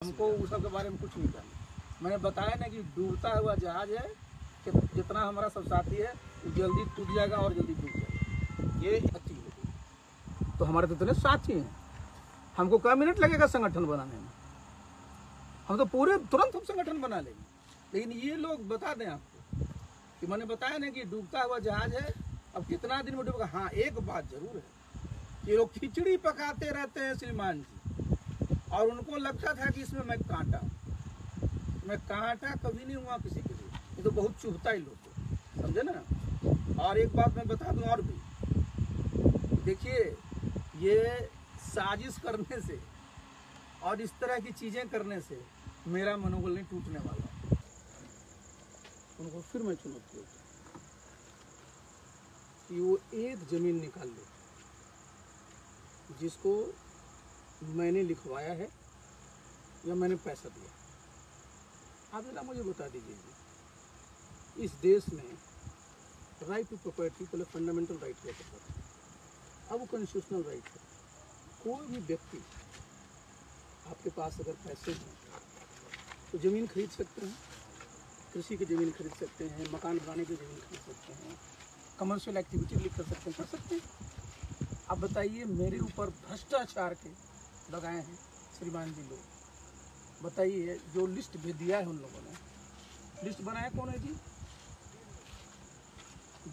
हमको उस सब के बारे में कुछ नहीं करना। मैंने बताया ना कि डूबता हुआ जहाज है कि जितना हमारा सब साथी है वो जल्दी टूट जाएगा और जल्दी डूब जाएगा, ये अच्छी है। तो हमारे तो इतने साथी हैं, हमको क्या मिनट लगेगा संगठन बनाने में, हम तो पूरे तुरंत हम संगठन बना लेंगे। लेकिन ये लोग बता दें आपको कि मैंने बताया ना कि डूबता हुआ जहाज है, अब कितना दिन में डूबेगा। हाँ, एक बात जरूर है, ये लोग खिचड़ी पकाते रहते हैं श्रीमान जी, और उनको लगता था कि इसमें मैं कांटा कभी नहीं हुआ किसी के लिए। ये तो बहुत चुभता ही लोग को, समझे ना। और एक बात मैं बता दूं और भी, देखिए ये साजिश करने से और इस तरह की चीजें करने से मेरा मनोबल नहीं टूटने वाला। उनको फिर मैं चुनौती देता हूं कि वो एक जमीन निकाल ले जिसको मैंने लिखवाया है या मैंने पैसा दिया। आप जरा मुझे बता दीजिए, इस देश में राइट टू प्रॉपर्टी पहले फंडामेंटल राइट किया करता था, अब वो कॉन्स्टिट्यूशनल राइट है। कोई भी व्यक्ति, आपके पास अगर पैसे हैं तो ज़मीन खरीद सकते हैं, कृषि की ज़मीन खरीद सकते हैं, मकान बनाने की ज़मीन खरीद सकते हैं, कमर्शियल एक्टिविटी भी कर सकते हैं। अब बताइए, मेरे ऊपर भ्रष्टाचार के लगाए हैं श्रीमान जी लोग। बताइए, जो लिस्ट भेज दिया है उन लोगों ने, लिस्ट बनाया कौन है जी?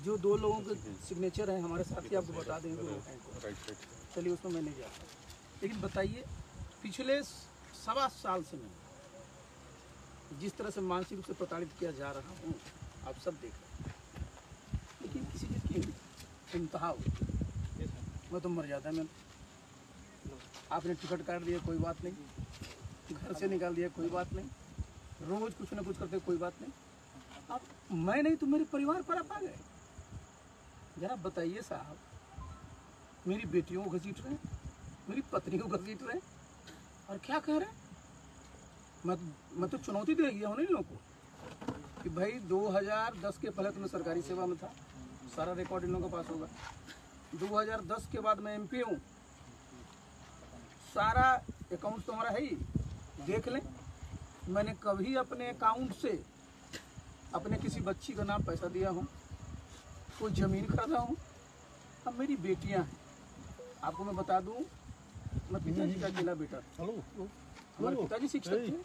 जो दो लोगों के सिग्नेचर हैं हमारे साथी, आपको बता देंगे। चलिए, उसमें मैं नहीं जाता। लेकिन बताइए, पिछले 1.25 साल से मैं जिस तरह से मानसिक रूप से प्रताड़ित किया जा रहा हूँ, आप सब देख रहे हैं। लेकिन किसी चीज़ की इंतहा होती है, मैं तो मर्यादा में। आपने टिकट काट दिया, कोई बात नहीं, घर से निकाल दिया, कोई बात नहीं, रोज कुछ ना कुछ करते, कोई बात नहीं। आप मैं नहीं तो मेरे परिवार पर आप आ गए। जरा बताइए साहब, मेरी बेटियों को घसीट रहे हैं, मेरी पत्नी को घसीट रहे हैं, और क्या कह रहे हैं? मैं तो चुनौती दे गया हूँ इन लोगों को कि भाई 2010 के पहले तो मैं सरकारी सेवा में था, सारा रिकॉर्ड इन लोगों के पास होगा। 2010 के बाद मैं MP हूँ, सारा अकाउंट तो हमारा है ही, देख लें। मैंने कभी अपने अकाउंट से अपने किसी बच्ची का नाम पैसा दिया हूँ, कोई ज़मीन खरीदा हूँ? अब मेरी बेटियाँ हैं, आपको मैं बता दूँ, मैं पिताजी का अकेला बेटा था। हमारे पिताजी शिक्षक थे,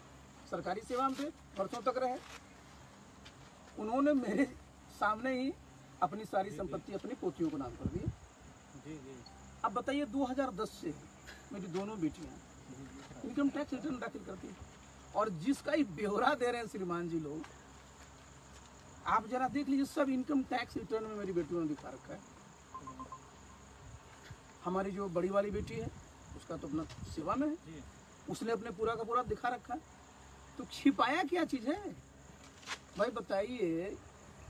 सरकारी सेवा में थे, वर्षों तक रहे। उन्होंने मेरे सामने ही अपनी सारी संपत्ति अपनी पोतियों को नाम कर दी। अब बताइए, 2010 से मेरी दोनों बेटियां इनकम टैक्स रिटर्न दाखिल करती हैं, और जिसका ही ब्यौरा दे रहे हैं श्रीमान जी लोग, आप जरा देख लीजिए, सब इनकम टैक्स रिटर्न में मेरी बेटियों ने दिखा रखा है। हमारी जो बड़ी वाली बेटी है, उसका तो अपना सेवा में है, उसने अपने पूरा का पूरा दिखा रखा है। तो छिपाया क्या चीज़ है भाई? बताइए,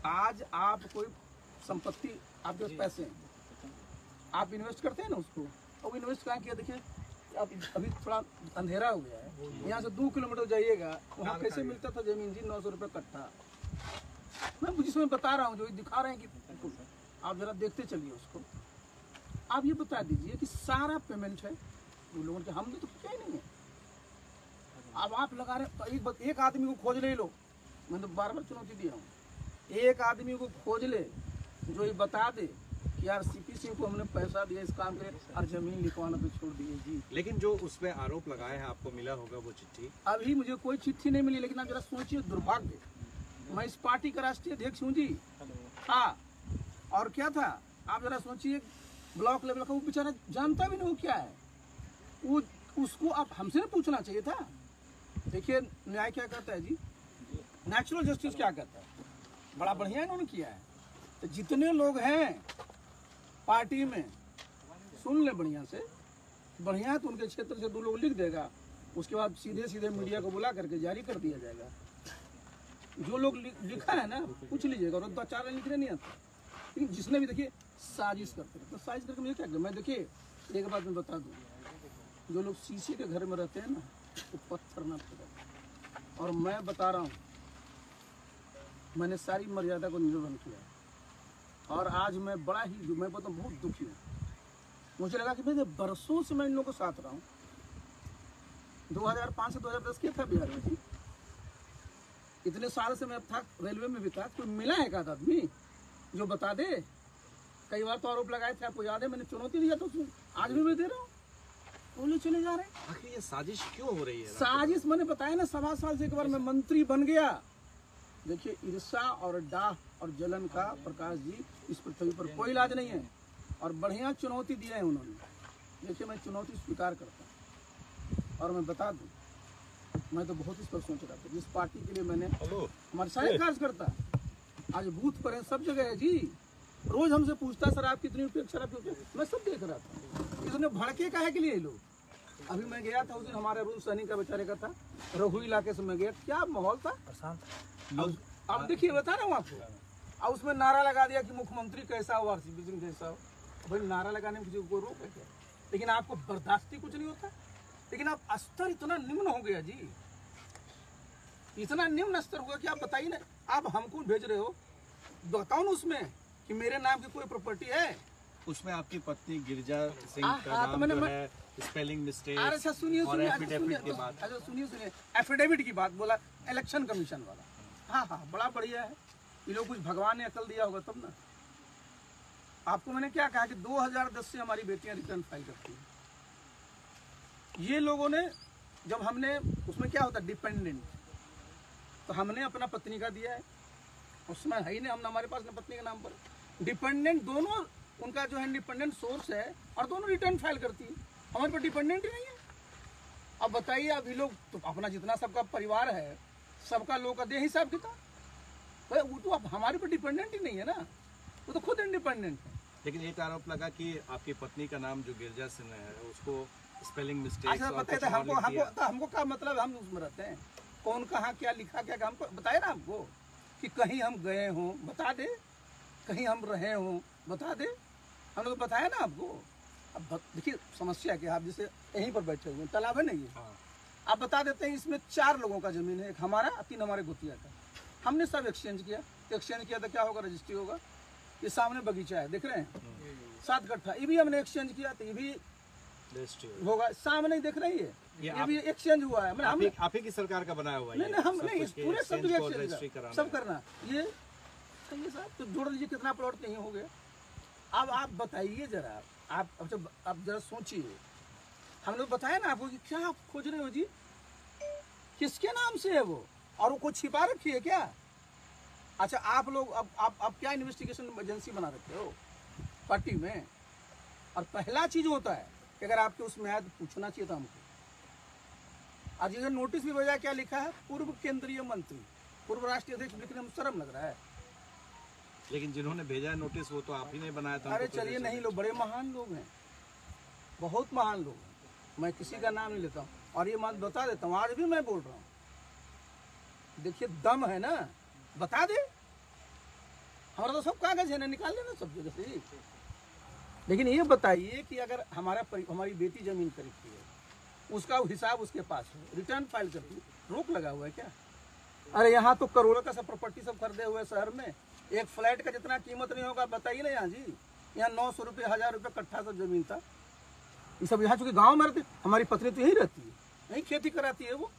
आज आप कोई संपत्ति, आपके पास पैसे हैं, आप इन्वेस्ट करते हैं ना उसको, और इन्वेस्ट कहाँ किया? देखिए, आप अभी थोड़ा अंधेरा हो गया है, यहाँ से 2 किलोमीटर जाइएगा, वहाँ कैसे मिलता था जमीन जी? 900 रुपये कट्ठा। मैं जिसमें बता रहा हूँ, जो दिखा रहे हैं कि आप जरा देखते चलिए उसको। आप ये बता दीजिए कि सारा पेमेंट है उन लोगों के, हमने तो क्या ही नहीं है। अब आप लगा रहे, एक आदमी को खोज ले लो, मैं तो बार बार चुनौती दिया हूँ, एक आदमी को खोज ले जो ये बता दे कि यार CP सिंह को हमने पैसा दिया इस काम के, और जमीन लिखवाना तो छोड़ दिए जी। लेकिन जो उसमें आरोप लगाए हैं, आपको मिला होगा वो चिट्ठी? अभी मुझे कोई चिट्ठी नहीं मिली, लेकिन आप जरा सोचिए, दुर्भाग्य, मैं इस पार्टी का राष्ट्रीय अध्यक्ष हूँ जी। हाँ, और क्या था, आप जरा सोचिए, ब्लॉक लेवल का वो बेचारा जानता भी नहीं वो क्या है, वो उसको आप हमसे नहीं पूछना चाहिए था। देखिए, न्याय क्या कहता है जी, नेचुरल जस्टिस क्या कहता है, बड़ा बढ़िया इन्होंने किया है। तो जितने लोग हैं पार्टी में, सुन ले बढ़िया से, बढ़िया तो उनके क्षेत्र से 2 लोग लिख देगा, उसके बाद सीधे सीधे मीडिया को बुला करके जारी कर दिया जाएगा। जो लोग लिखा है ना, पूछ लीजिएगा, और 2-4 लिखने नहीं आता। लेकिन जिसने भी, देखिए, साजिश करते हैं, तो साजिश करके मुझे क्या कर, मैं देखिए एक बात मैं बता दूँ, जो लोग शीशे के घर में रहते हैं ना, वो पत्थर ना फोड़े। और मैं बता रहा हूँ, मैंने सारी मर्यादा को निर्वहन किया, और आज मैं बड़ा ही, मैं बताऊँ, बहुत दुखी हूँ। मुझे लगा कि मैं बरसों से मैं इन लोगों को साथ रहा हूँ, 2005 से 2010 किया था बिहार में जी। इतने साल से मैं था रेलवे में भी था, कोई मिला है एक आदमी जो बता दे। कई बार तो आरोप लगाए थे, आपको याद है, मैंने चुनौती दिया तो आज भी मैं दे रहा हूँ, बोले चले जा रहे हैं। आखिर ये साजिश क्यों हो रही है? साजिश मैंने बताया ना, 7 साल से एक बार मैं मंत्री बन गया। देखिए ईर्षा और डाह और जलन का प्रकाश जी इस पृथ्वी पर कोई इलाज नहीं है, और बढ़िया चुनौती दिया है उन्होंने। देखिए मैं चुनौती स्वीकार करता हूँ, और मैं बता दूँ, मैं तो बहुत इस पर सोच रहा था, जिस पार्टी के लिए मैंने हमारे सारे कार्यकर्ता आज बूथ पर है, सब जगह है जी। रोज हमसे पूछता सर आप कितनी रुपये शराब पीते, मैं सब देख रहा था। इतने भड़के का है के लिए लोग। अभी मैं गया था उस दिन, हमारे रूल सैनिक का बेचारे का था, रघु इलाके से मैं गया, क्या माहौल था। अब देखिए बता रहा हूँ आपको, और उसमें नारा लगा दिया कि मुख्यमंत्री कैसा हो, आरसीपी सिंह कैसा हो। भाई नारा लगाने में किसी को रोक है क्या? लेकिन आपको बर्दाश्ती कुछ नहीं होता। लेकिन आप स्तर इतना निम्न हो गया जी, इतना निम्न स्तर हुआ कि आप बताइए ना, आप हमको भेज रहे हो, बताओ ना उसमें कि मेरे नाम की कोई प्रॉपर्टी है। उसमें आपकी पत्नी गिरिजा सिंह का तो नाम जो है, स्पेलिंग मिस्टेक और एफिडेविट के बाद। अच्छा सुनिए, एफिडेविट की बात बोला, इलेक्शन कमीशन वाला। हाँ हाँ, बड़ा बढ़िया है, ये लोग कुछ भगवान ने अकल दिया होगा तब ना। आपको मैंने क्या कहा कि 2010 से हमारी बेटियां रिटर्न फाइल करती हैं। ये लोगों ने, जब हमने उसमें क्या होता है डिपेंडेंट, तो हमने अपना पत्नी का दिया है, उसमें है ही नहीं, हमने हमारे पास ना पत्नी के नाम पर डिपेंडेंट, दोनों उनका जो है इंडिपेंडेंट सोर्स है, और दोनों रिटर्न फाइल करती है, हमारे पर डिपेंडेंट ही नहीं है। अब बताइए, अभी लोग तो अपना जितना सबका परिवार है, सबका लोग का दे हिसाब किताब, वो तो अब हमारे पर डिपेंडेंट ही नहीं है ना, वो तो खुद इंडिपेंडेंट है। लेकिन एक आरोप लगा कि आपकी पत्नी का नाम जो गिरिजा सिंह है, उसको स्पेलिंग मिस्टेक। अच्छा बताइए हमको क्या मतलब, हम उसमें रहते हैं, कौन कहाँ क्या लिखा क्या, हमको बताए ना हमको कि कहीं हम गए हों बता दे, कहीं हम रहे हों बता दे, हम लोग बताया ना आपको। अब देखिए समस्या क्या, आप जैसे यहीं पर बैठे हुए, तालाब है नहीं है, आप बता देते हैं इसमें 4 लोगों का जमीन है, एक हमारा 3 हमारे गोतिया का, हमने सब एक्सचेंज किया तो क्या होगा, रजिस्ट्री होगा। ये सामने बगीचा है, देख रहे हैं 7 कट्ठा, ये भी हमने एक्सचेंज किया तो ये भी होगा, सामने देख रही है, ये भी एक्सचेंज हुआ है। मैंने आप ही की सरकार का बनाया हुआ है। नहीं हम नहीं, पूरे सब जगह सब करना, ये साहब तो जोड़ लीजिए कितना प्लॉट नहीं हो गया। अब आप बताइए जरा, आप जरा सोचिए, हम लोग बताया ना आपको कि क्या आप खोज रहे हो जी, किसके नाम से है वो, और वो कुछ छिपा रखी है क्या? अच्छा आप लोग अब क्या इन्वेस्टिगेशन एजेंसी बना रखे हो पार्टी में, और पहला चीज होता है कि अगर आपके उसमें आया तो पूछना चाहिए था हमको। आज ये नोटिस भी भेजा, क्या लिखा है, पूर्व केंद्रीय मंत्री, पूर्व राष्ट्रीय अध्यक्ष, लिखने में शर्म लग रहा है। लेकिन जिन्होंने भेजा है नोटिस वो तो आप ही ने बनाया था। अरे चलिए नहीं, लोग बड़े महान लोग हैं, बहुत महान लोग हैं, मैं किसी का नाम नहीं लेता हूँ, और ये बात बता देता हूँ, आज भी मैं बोल रहा हूँ, देखिए दम है ना, बता दे, हमारा तो सब कागज है ना, निकाल लेना सब जगह से। लेकिन ये बताइए कि अगर हमारी बेटी जमीन खरीदती है, उसका हिसाब उसके पास है, रिटर्न फाइल करती है, रोक लगा हुआ है क्या? अरे यहाँ तो करोड़ों का सब प्रॉपर्टी सब खरीदे हुए शहर में, एक फ्लैट का जितना कीमत नहीं होगा बताइए ना यहाँ जी। यहाँ 900 रुपये 1000 रुपये कट्ठा सब जमीन था, ये सब यहाँ चूंकि गाँव में रहते, हमारी पत्नी तो यही रहती है, यही खेती कराती है वो।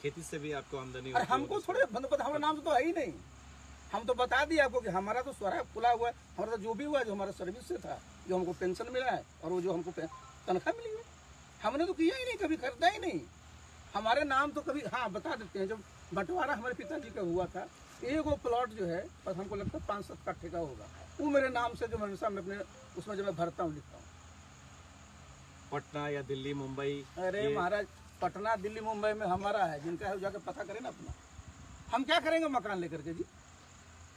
खेती से भी आपको आमदनी? अरे हमको थोड़े हमारा नाम तो है ही नहीं, हम तो बता दिए आपको कि हमारा तो स्वरा खुला हुआ है, हमारा तो जो भी हुआ है, जो हमारा सर्विस से था, जो हमको पेंशन मिला है, और वो जो हमको तनख्वाह मिली है, हमने तो किया ही नहीं, कभी खरीदा ही नहीं, हमारे नाम तो कभी। हाँ बता देते हैं, जब बंटवारा हमारे पिताजी का हुआ था, एक वो प्लॉट जो है बस हमको लगता है 5-7 कट्ठे का होगा, वो मेरे नाम से जो हमेशा मैं अपने उसमें जब मैं भरता हूँ लिखता हूँ। पटना या दिल्ली मुंबई? अरे महाराज पटना दिल्ली मुंबई में हमारा है, जिनका है जाकर पता करें ना अपना। हम क्या करेंगे मकान लेकर के जी,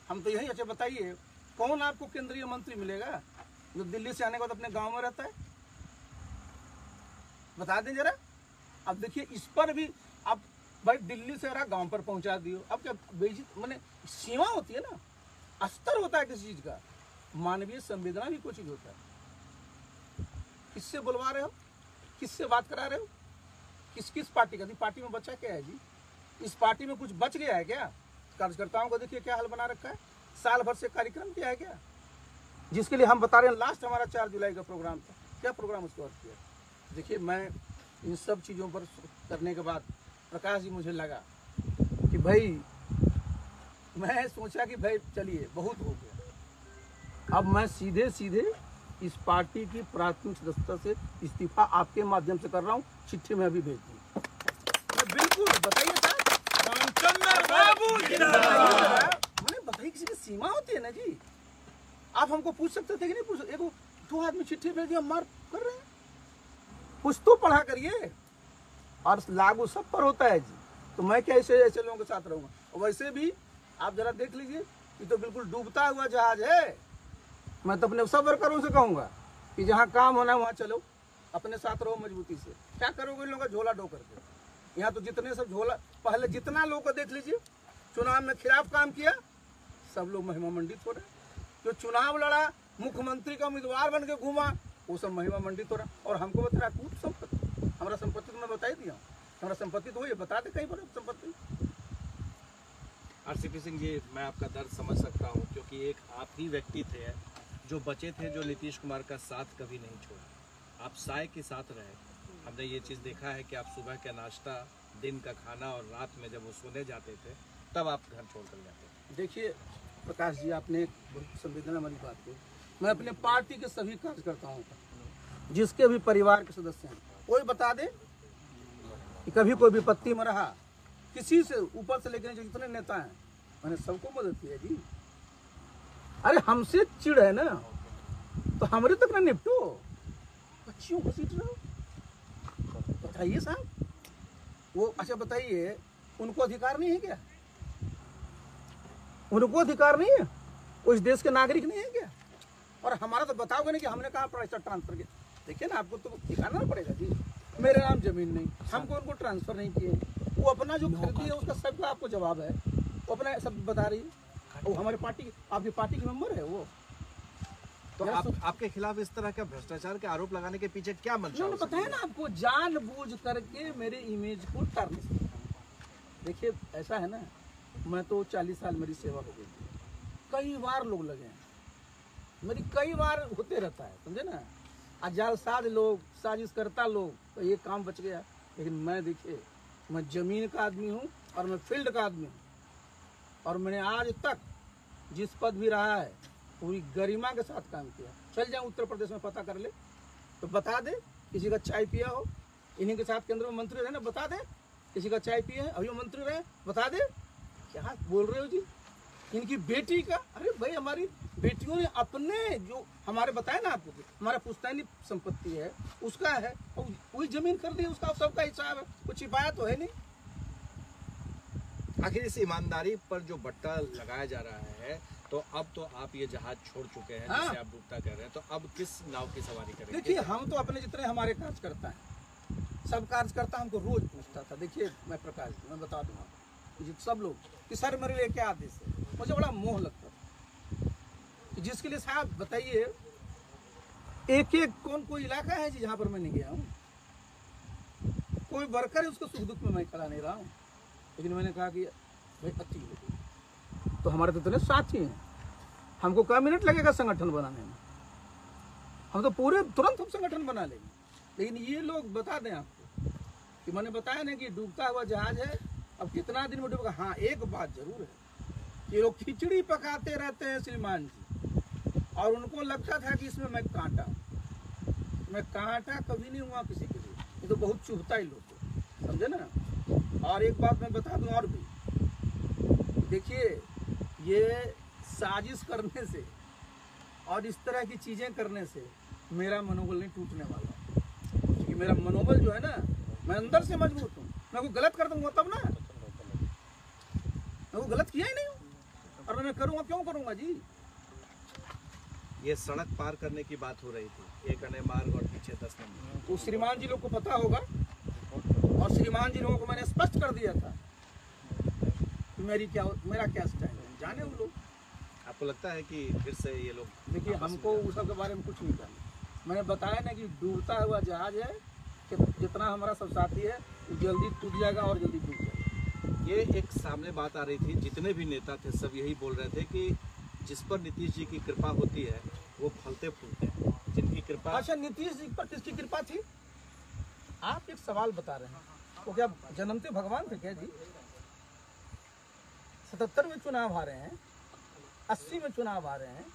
हम तो यही। अच्छा बताइए कौन आपको केंद्रीय मंत्री मिलेगा जो दिल्ली से आने के बाद अपने गांव में रहता है, बता दें जरा। अब देखिए इस पर भी अब भाई दिल्ली से रहा गांव पर पहुंचा दियो, अब क्या बेइज्जत, माने सीमा होती है ना, अस्तर होता है किसी चीज का, मानवीय संवेदना भी कोई चीज होता है। किससे बुलवा रहे हो, किससे बात करा रहे हो, किस पार्टी का? पार्टी में बचा क्या है जी, इस पार्टी में कुछ बच गया है क्या? कार्यकर्ताओं को देखिए क्या हाल बना रखा है, साल भर से कार्यक्रम किया है क्या, जिसके लिए हम बता रहे हैं। लास्ट हमारा 4 जुलाई का प्रोग्राम था, क्या प्रोग्राम उसके बाद किया? देखिए मैं इन सब चीज़ों पर करने के बाद प्रकाश जी मुझे लगा कि भाई, मैं सोचा कि भाई चलिए बहुत हो गया, अब मैं सीधे सीधे इस पार्टी की प्राथमिक सदस्यता से इस्तीफा आपके माध्यम से कर रहा हूँ। चिट्ठी में अभी भेज दी। बिल्कुल बताइए मैंने बताइए, किसी की सीमा होती है ना जी। आप हमको पूछ सकते थे कि नहीं पूछ सकते? एक दो आदमी चिट्ठी भेज दिया, मार कर रहे हैं। कुछ तो पढ़ा करिए, और लागू सब पर होता है जी। तो मैं क्या ऐसे लोगों के साथ रहूंगा? और वैसे भी आप जरा देख लीजिए, ये तो बिल्कुल डूबता हुआ जहाज है। मैं तो अपने सब वर्करों से कहूंगा कि जहाँ काम होना है वहाँ चलो, अपने साथ रहो मजबूती से। क्या करोगे इन लोगों का झोला ढो करके? यहाँ तो जितने सब झोला, पहले जितना लोग को देख लीजिए, चुनाव में खिलाफ काम किया, सब लोग महिमा मंडित हो रहे। जो चुनाव लड़ा, मुख्यमंत्री का उम्मीदवार बन के घूमा, वो सब महिमा मंडित हो रहा। और हमको बता रहा कूट संपत्ति, हमारा संपत्ति तो मैं बता ही दिया, हमारा संपत्ति तो ये बता दे कहीं पर संपत्ति। आरसीपी सिंह जी, मैं आपका दर्द समझ सकता हूं, क्योंकि एक आप ही व्यक्ति थे जो बचे थे, जो नीतीश कुमार का साथ कभी नहीं छोड़ा। आप साय के साथ रहे। हमने ये चीज़ देखा है कि आप सुबह का नाश्ता, दिन का खाना और रात में जब वो सोने जाते थे तब आप घर छोड़ कर जाते थे। देखिए प्रकाश जी, आपने एक बहुत संवेदना वाली बात की। मैं अपने पार्टी के सभी कार्यकर्ताओं का, जिसके भी परिवार के सदस्य हैं, कोई बता दे कि कभी कोई विपत्ति में रहा, किसी से ऊपर से लेकर जितने नेता हैं, मैंने सबको मदद की है जी। अरे हमसे चिड़ है ना, तो हमारे तक ना निपटो, बच्चियों को सीट रहो। बताइए साहब, वो अच्छा बताइए, उनको अधिकार नहीं है क्या? उनको अधिकार नहीं है? वो इस देश के नागरिक नहीं है क्या? और हमारा तो बताओगे नहीं कि हमने कहा पैसा ट्रांसफर किया। देखिए ना, आपको तो दिखाना पड़ेगा जी। मेरे नाम जमीन नहीं, हमको उनको ट्रांसफर नहीं किए। वो अपना जो खरीदी है उसका सबका आपको जवाब है, वो अपना सब बता रही है। वो हमारे पार्टी, आपकी पार्टी के मेंबर है वो। तो आपके खिलाफ इस तरह का भ्रष्टाचार के आरोप लगाने के पीछे क्या मंशा? मैंने बताया ना आपको, जानबूझ करके मेरे इमेज को टारगेट। देखिए ऐसा है ना, मैं तो 40 साल मेरी सेवा हो गई, कई बार लोग लगे हैं, मेरी कई बार होते रहता है, समझे ना। जालसाज लोग, साजिश करता लोग, तो ये काम बच गया। लेकिन मैं देखिए, मैं जमीन का आदमी हूँ और मैं फील्ड का आदमी हूँ, और मैंने आज तक जिस पद भी रहा है पूरी गरिमा के साथ काम किया। चल जाए उत्तर प्रदेश में पता कर ले तो बता दे, किसी का चाय पिया हो, इन्हीं के साथ केंद्र में मंत्री रहे ना, बता दे किसी का चाय पिया है, अभी मंत्री रहे, बता दे। क्या बोल रहे हो जी? इनकी बेटी का, अरे भाई हमारी बेटियों ने अपने, जो हमारे बताया ना आपको, हमारा पुश्तैनी संपत्ति है उसका है, वही जमीन कर दी, उसका सबका हिसाब है, कुछ छिपाया तो है नहीं। आखिर इस ईमानदारी पर जो बट्टा लगाया जा रहा है, तो अब तो आप ये जहाज छोड़ चुके हैं, जिसे आप डूबता कह रहे हैं, तो अब किस नाव की सवारी करेंगे? देखिए, हम तो अपने जितने हमारे कार्यकर्ता हैं, सब कार्यकर्ता हमको रोज पूछता था। देखिए मैं प्रकाश, मैं बता दूंगा सब लोग कि सर मेरे लिए क्या आदेश है। मुझे बड़ा मोह लगता था कि जिसके लिए साहब बताइए, एक एक कोई इलाका है जी जहाँ पर मैं नहीं गया हूँ, कोई वर्कर है उसको सुख दुख में मैं खड़ा नहीं रहा हूँ। लेकिन मैंने कहा कि भाई अच्छी तो हमारे तो इतने साथी हैं, हमको क्या मिनट लगेगा संगठन बनाने में, हम तो पूरे तुरंत हम संगठन बना लेंगे। लेकिन ये लोग बता दें आपको कि मैंने बताया ना कि डूबता हुआ जहाज है, अब कितना दिन में डूबेगा। हाँ एक बात जरूर है, ये लोग खिचड़ी पकाते रहते हैं श्रीमान जी, और उनको लगता था कि इसमें मैं कांटा कभी नहीं हुआ किसी के लिए, ये तो बहुत चुभता ही लोग, समझे ना। और एक बात मैं बता दूं और भी, देखिए ये साजिश करने से और इस तरह की चीजें करने से मेरा मनोबल नहीं टूटने वाला, क्योंकि मेरा मनोबल जो है ना, मैं अंदर से मजबूत हूँ। मैं को गलत कर दूंगा तब ना, मैं वो गलत किया ही नहीं हूँ, और मैं करूँगा क्यों करूँगा जी। ये सड़क पार करने की बात हो रही थी, एक अने मार्ग और पीछे 10 नंबर, तो श्रीमान जी लोग को पता होगा, और श्रीमान जी लोगों को मैंने स्पष्ट कर दिया था कि मेरा क्या स्टाइल है, जाने वो लोग। आपको लगता है कि फिर से ये लोग? देखिए हमको उस सब के बारे में कुछ नहीं करना। मैंने बताया ना कि डूबता हुआ जहाज है, कि जितना हमारा सब साथी है वो जल्दी टूट जाएगा और जल्दी डूब जाएगा। ये एक सामने बात आ रही थी, जितने भी नेता थे सब यही बोल रहे थे कि जिस पर नीतीश जी की कृपा होती है वो फलते फूलते हैं, जिनकी कृपा। अच्छा नीतीश जी पर किसकी कृपा थी? आप एक सवाल बता रहे हैं, तो क्या जन्मते भगवान थे क्या जी? 77 में चुनाव आ रहे हैं, 80 में चुनाव आ रहे हैं,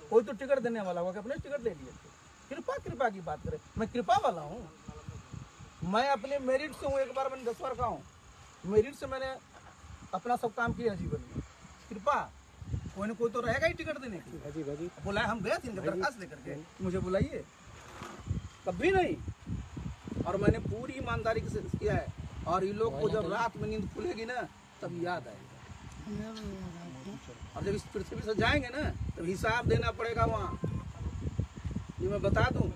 कोई तो टिकट देने वाला होगा कि अपने टिकट ले लिए थे। कृपा की बात करें, मैं कृपा वाला हूँ, मैं अपने मेरिट से हूँ, एक बार मैंने 10 बार कहा हूँ, मेरिट से मैंने अपना सब काम किया जीवन में। कृपा कोई ना कोई तो रहेगा ही टिकट देने की। बुलाए, हम गए थे इनका दरखास्त लेकर के, मुझे बुलाइए, कभी नहीं। और मैंने पूरी ईमानदारी से किया है, और इन लोग को जब रात में नींद खुलेगी ना तब याद आएगा, और जब इस पृथ्वी से जाएंगे ना तब हिसाब देना पड़ेगा वहाँ, ये मैं बता दूं।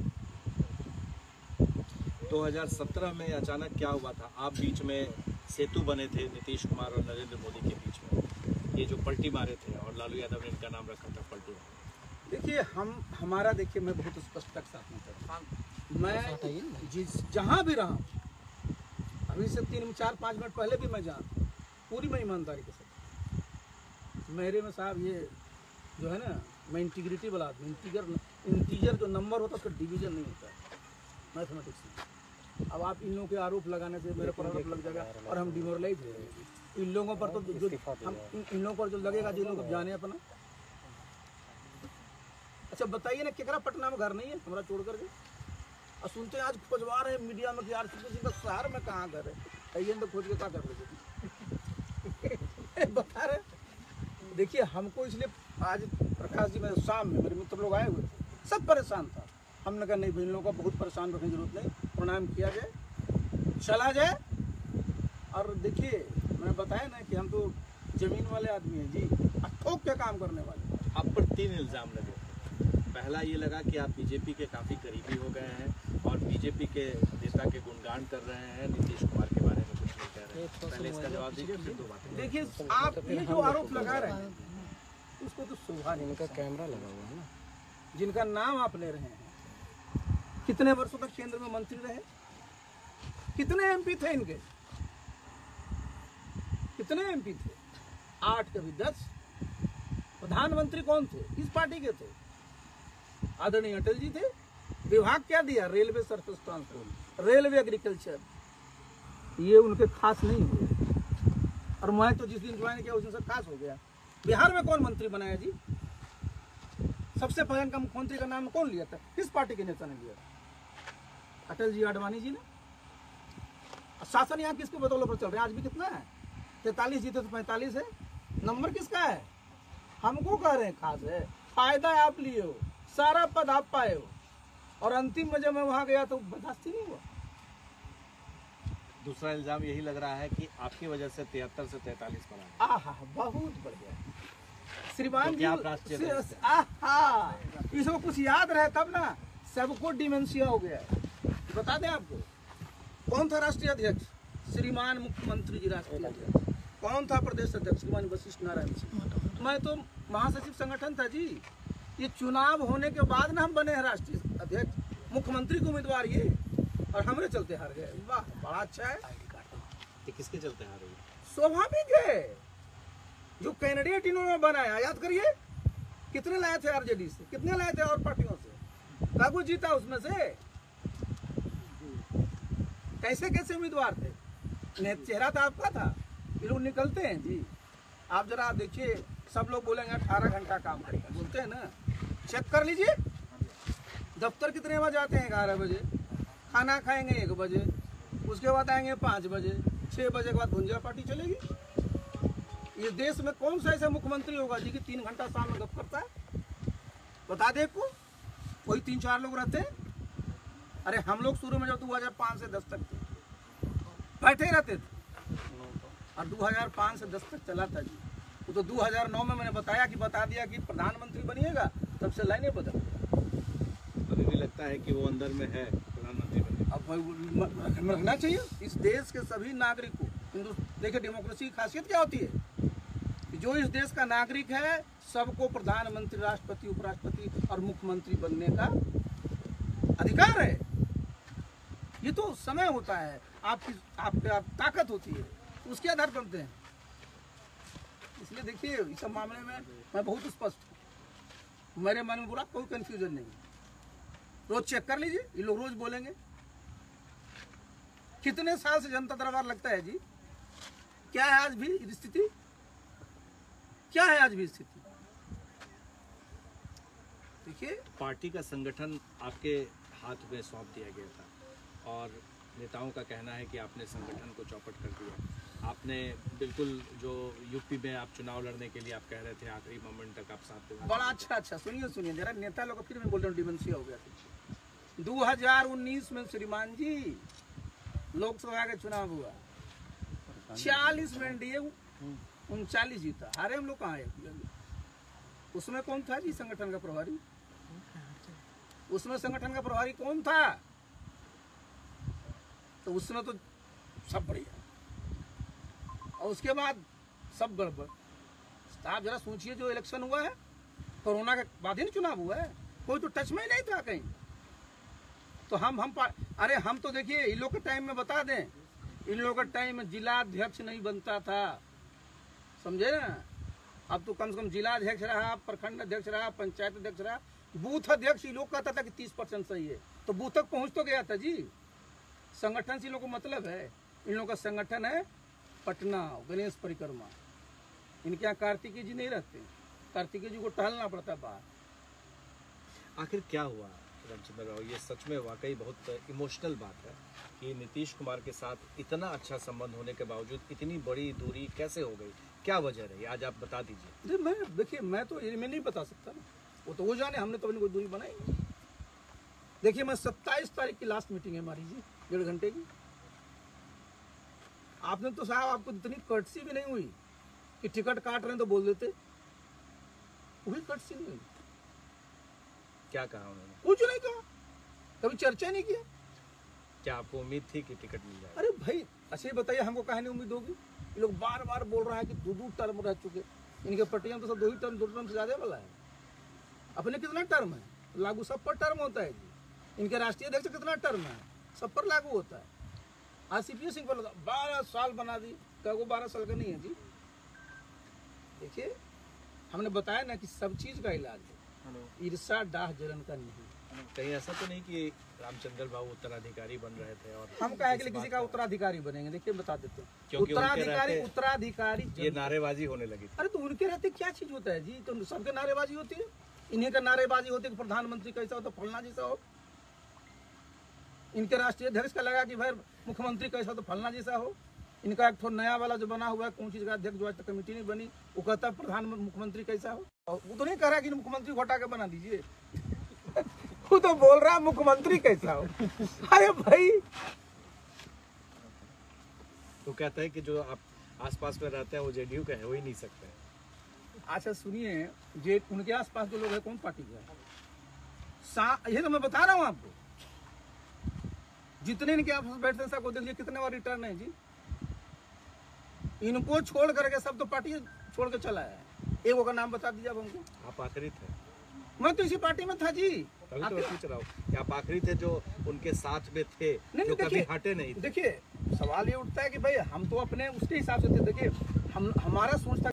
2017 में अचानक क्या हुआ था? आप बीच में सेतु बने थे नीतीश कुमार और नरेंद्र मोदी के बीच में, ये जो पलटी मारे थे, और लालू यादव ने इनका नाम रखा था पलटी मारे। देखिए हमारा देखिए, मैं बहुत स्पष्ट तक साथ में करता हूं, मैं जहाँ भी रहा, अभी से 3-4-5 मिनट पहले भी मैं जहाँ, पूरी मैं ईमानदारी के साथ, मेरे में साहब ये जो है ना, मैं इंटीग्रिटी वाला आदमी, इंटीजर जो नंबर होता है उसका डिवीजन नहीं होता है मैथमेटिक्स में। अब आप इन लोगों के आरोप लगाने से मेरे पर आरोप लग जाएगा और हम डिमोरलाइज हो जाएंगे। इन लोगों पर तो जो हम इन लोगों पर जो लगेगा, जिन लोगों को जाने अपना। अच्छा बताइए ना, केकरा पटना में घर नहीं है हमारा छोड़ करके? और सुनते हैं आज खोजवा रहे हैं मीडिया में कि यार का शहर में कहाँ घर है, आइए तो खोज के क्या कर रहे बता रहे। देखिए हमको इसलिए आज प्रकाश जी मेरे शाम में मेरे मित्र लोग आए हुए थे, सब परेशान था, हमने कहा नहीं भाई इन लोगों को बहुत परेशान रखने की जरूरत नहीं, प्रणाम किया जाए, चला जाए। और देखिए मैंने बताया ना कि हम तो जमीन वाले आदमी हैं जी, ठोक के काम करने वाले। आप पर 3 इल्ज़ाम लगे। पहला ये लगा कि आप बीजेपी के काफ़ी करीबी हो गए हैं और बीजेपी के नेता के गुणगान कर रहे हैं, नीतीश कुमार के बारे में कुछ नहीं कह रहे हैं। पहले इसका जवाब दीजिए, फिर 2 बातें। देखिए आप ये जो आरोप लगा रहे हैं उसको तो शोभा नहीं, इनका कैमरा लगा हुआ है ना, जिनका नाम आप ले रहे हैं, कितने वर्षों तक केंद्र में मंत्री रहे, कितने एमपी थे इनके, कितने एमपी थे? 8 कभी 10। प्रधानमंत्री कौन थे? किस पार्टी के थे? आदरणीय अटल जी थे। विभाग क्या दिया? Railway surface transport, railway agriculture, ये उनके खास नहीं हुए। और मैं तो जिस दिन ज्वाइन किया उस दिन सब खास हो गया। बिहार में कौन मंत्री बनाया जी? सबसे पहले का मुख्यमंत्री का नाम कौन लिया था? किस पार्टी के नेता ने लिया? अटल जी, आडवाणी जी ने। शासन यहाँ किसके बदौलत पर चल रहे हैं? आज भी कितना है? 43 जीते तो 45 है। नंबर किसका है? हमको कह रहे हैं खास है, फायदा आप लिए हो, सारा पद आप पाए हो, और अंतिम में जब मैं वहां गया तो बर्दाश्त ही नहीं हुआ। दूसरा इल्जाम यही लग रहा है कि आपकी वजह से 73 से 43 बना। आहा, बहुत बढ़िया श्रीमान जी। तो आहा, इसको कुछ याद रहे तब ना, सबको डिमेंशिया हो गया है। बता दें आपको, कौन था राष्ट्रीय अध्यक्ष? श्रीमान मुख्यमंत्री जी राष्ट्रीय अध्यक्ष। कौन था प्रदेश अध्यक्ष? श्रीमान वशिष्ठ नारायण सिंह। मैं तो महासचिव संगठन था जी। ये चुनाव होने के बाद ना हम बने हैं राष्ट्रीय अध्यक्ष, मुख्यमंत्री के उम्मीदवार ये, और हमरे चलते हार गए। वाह, बड़ा अच्छा है। ये किसके चलते हार गए? स्वाभाविक है, जो कैंडिडेट इन्होंने बनाया, याद करिए कितने लाए थे आरजेडी से, कितने लाए थे और पार्टियों से, कागू जीता उसमें से। कैसे कैसे उम्मीदवार थे, चेहरा तो आपका था, ये लोग निकलते हैं जी। आप जरा देखिए, सब लोग बोलेंगे 18 घंटा काम करेगा, बोलते हैं ना, चेक कर लीजिए। दफ्तर कितने बजे आते हैं? 11 बजे। खाना खाएंगे 1 बजे, उसके बाद आएंगे 5 बजे, 6 बजे के बाद भुंजिया पार्टी चलेगी। इस देश में कौन सा ऐसा मुख्यमंत्री होगा जी कि 3 घंटा शाम में गप करता है? बता दे को, कोई 3-4 लोग रहते हैं। अरे हम लोग शुरू में जब 2005 से 10 तक थे, बैठे रहते थे, और 2005 से 10 तक चला था जी। वो तो 2009 में मैंने बता दिया कि प्रधानमंत्री बनिएगा, तब से लाइनें बदल। अभी भी लगता है कि वो अंदर में है प्रधानमंत्री बने। अब रखना चाहिए इस देश के सभी नागरिक को। देखिए डेमोक्रेसी की खासियत क्या होती है कि जो इस देश का नागरिक है सबको प्रधानमंत्री, राष्ट्रपति, उपराष्ट्रपति और मुख्यमंत्री बनने का अधिकार है। ये तो समय होता है, आपकी ताकत होती है, उसके आधार पर बनते हैं। इसलिए देखिए इस सब मामले में मैं बहुत स्पष्ट हूँ, मेरे मन में पूरा कोई कंफ्यूजन नहीं है। रोज चेक कर लीजिए, ये लोग रोज बोलेंगे। कितने साल से जनता दरबार लगता है जी? क्या है आज भी स्थिति? क्या है आज भी स्थिति? देखिए, पार्टी का संगठन आपके हाथ में सौंप दिया गया था और नेताओं का कहना है कि आपने संगठन को चौपट कर दिया। आपने बिल्कुल जो यूपी में आप चुनाव लड़ने के लिए आप कह रहे थे आखिरी मोमेंट तक आप साथ थे। बड़ा अच्छा सुनिए जरा, नेता लोग फिर मैं बोल रहा हूँ डिमेंशिया हो गया था। 2019 में श्रीमान जी लोकसभा का चुनाव हुआ, 40 में एनडीए 39 जीता, हारे हम लोग कहाँ है? उसमें कौन था जी संगठन का प्रभारी? उसमें संगठन का प्रभारी कौन था? तो उसमें तो सब बढ़िया और उसके बाद सब गड़बड़। आप जरा सोचिए, जो इलेक्शन हुआ है कोरोना के बाद ही चुनाव हुआ है, कोई तो टच में ही नहीं था कहीं। तो अरे हम तो देखिए इन लोग के टाइम में बता दें, इन लोगों के टाइम में जिला अध्यक्ष नहीं बनता था, समझे ना? अब तो कम से कम जिला अध्यक्ष रहा, प्रखंड अध्यक्ष रहा, पंचायत अध्यक्ष रहा, बूथ अध्यक्ष। ये लोग कहता था कि 30% सही है, तो बूथ तक पहुंच तो गया था जी। संगठन से इन लोगों को मतलब है, इन लोगों का संगठन है पटना गणेश परिक्रमा। इनके यहाँ कार्तिकेय जी नहीं रहते, कार्तिकेय जी को टहलना पड़ता है बाहर। आखिर क्या हुआ रामचंद्र राव? ये सच में वाकई बहुत इमोशनल बात है कि नीतीश कुमार के साथ इतना अच्छा संबंध होने के बावजूद इतनी बड़ी दूरी कैसे हो गई? क्या वजह रही? आज आप बता दीजिए। मैं तो मैं नहीं बता सकता ना, वो जाने, हमने तो अपनी कोई दूरी बनाई नहीं। देखिए, मैं 27 तारीख की लास्ट मीटिंग है हमारी जी, 1.5 घंटे की। आपने तो साहब, आपको इतनी कर्टसी भी नहीं हुई कि टिकट काट रहे हैं तो बोल देते, वही कर्टसी नहीं हुई। क्या कहा उन्होंने? कुछ नहीं कहा, कभी चर्चा नहीं किया। क्या आपको उम्मीद थी कि टिकट मिल जाए? अरे भाई, अच्छा बताइए, हमको कहा नहीं उम्मीद होगी? ये लोग बार बार बोल रहा है कि 2 टर्म रह चुके, इनके पट्टियां तो सब 2 टर्म से ज्यादा वाला है। अपने कितना टर्म है लागू? सब पर टर्म होता है जी। इनके राष्ट्रीय अध्यक्ष कितना टर्म है? सब पर लागू होता है। आज सीपीएस सिंह पर 12 साल बना दी, क्या वो 12 साल का नहीं है जी? देखिए, हमने बताया ना कि सब चीज का इलाज है, ईर्षा डाह जलन का नहीं। कहीं ऐसा तो नहीं कि रामचंद्र बाबू उत्तराधिकारी बन रहे थे और हम कहे कि किसी का उत्तराधिकारी बनेंगे? देखिए बता देते हैं, क्योंकि उत्तराधिकारी ये नारेबाजी होने लगी। अरे तो उनके रहते क्या चीज होता है जी? तो सबके नारेबाजी होती है, इन्हीं का नारेबाजी होती है कि प्रधानमंत्री कैसा हो तो फलना जैसा हो। इनके राष्ट्रीय अध्यक्ष का लगा कि भाई मुख्यमंत्री कैसा हो तो फलना जैसा हो। इनका एक नया वाला जो बना हुआ है, कौन चीज का अध्यक्ष जो आज तक कमेटी नहीं बनी, वो कहता है प्रधानमंत्री मुख्यमंत्री कैसा हो। और वो तो नहीं कह रहा कि मुख्यमंत्री को हटा के बना दीजिए, वो तो बोल रहा है मुख्यमंत्री कैसा हो। अरे भाई, तो कहता है कि जो आप आसपास में रहते हैं वो जेडीयू का है, हो ही नहीं सकते। अच्छा सुनिए, जे उनके आसपास जो लोग हैं कौन पार्टी का है? ये तो मैं बता रहा हूँ आपको, जितने इनके आपस बैठते हैं सबको देखिए कितने बार रिटर्न है जी। इनको छोड़ करके सब तो पार्टी छोड़ के चला है। एक का नाम बता दीजिए आप हमको। आप आखिरी थे? मैं तो इसी पार्टी में था जी। तभी तो पूछ रहा हूँ कि आप आखिरी थे जो उनके साथ में थे, जो कभी हटे नहीं थे। देखिए, सवाल ये उठता है कि भाई हम तो अपने उसके हिसाब से थे। देखिए, हमारा सोच था